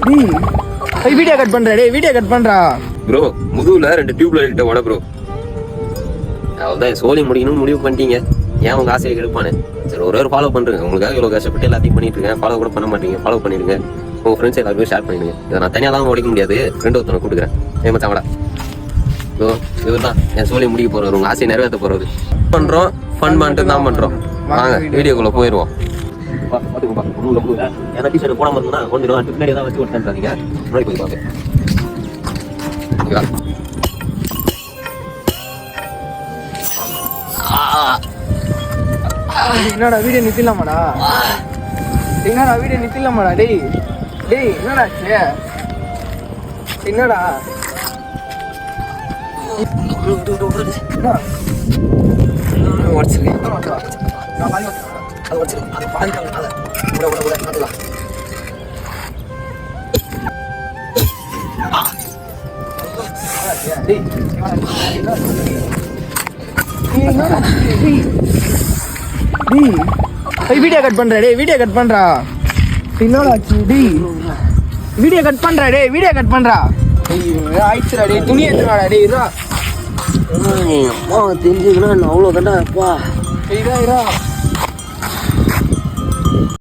டேய் video cut பண்றா டேய் வீடியோ கட் பண்றா ப்ரோ முதுகுல 2 டியூப்ல இட்ட ஓட ப்ரோ அவ்வளோதான் சோலி முடிக்கணும்னு முடிவு பண்ணிட்டீங்க ஏன் உங்க ஆசையை கெடுப்பானு சரி ஒரு ஃபாலோ பண்றேன் உங்களுக்காக இவ்வளோ கஷ்டப்பட்டு எல்லாத்தையும் பண்ணிட்டு இருக்கேன் ஃபாலோ கூட பண்ண மாட்டீங்க ஃபாலோ பண்ணிடுங்க உங்க ஃப்ரெண்ட்ஸ் எல்லாருமே ஷேர் பண்ணிடுங்க இதை நான் தனியாக தான் உடைக்க முடியாது ஃப்ரெண்ட் ஒருத்தனை கொடுக்குறேன் மச்சான் ப்ரோ இவர் தான் என் சோலி முடிக்க போறாரு உங்க ஆசையை நிறைவேற்ற போறாரு பண்றோம் ஃபன் பண்ணிட்டு தான் பண்றோம் வாங்க வீடியோக்குள்ள போயிடுவோம் ஏன்னா டிஷர்ட் போடாம இருந்தா கொஞ்சம் பின்னாடி தான் வச்சு விட்டாங்க முன்னாடி போய் பாருங்க என்னடா வீடியோ நித்திலாமாடா என்னடா வீடியோ நித்திலாமாடா டேய் டேய் என்னடா என்னடா வீடியோ கட் பண்றா டேய் வீடியோ கட் பண்றா என்னடா டேய் வீடியோ கட் பண்றா டேய் வீடியோ கட் பண்றா ஆயிடுச்சுடா டேய் துணி எடுத்துடா டேய் இதா அம்மா தெரிஞ்சுக்கணும் அவ்வளோ கண்டா அப்பா இதா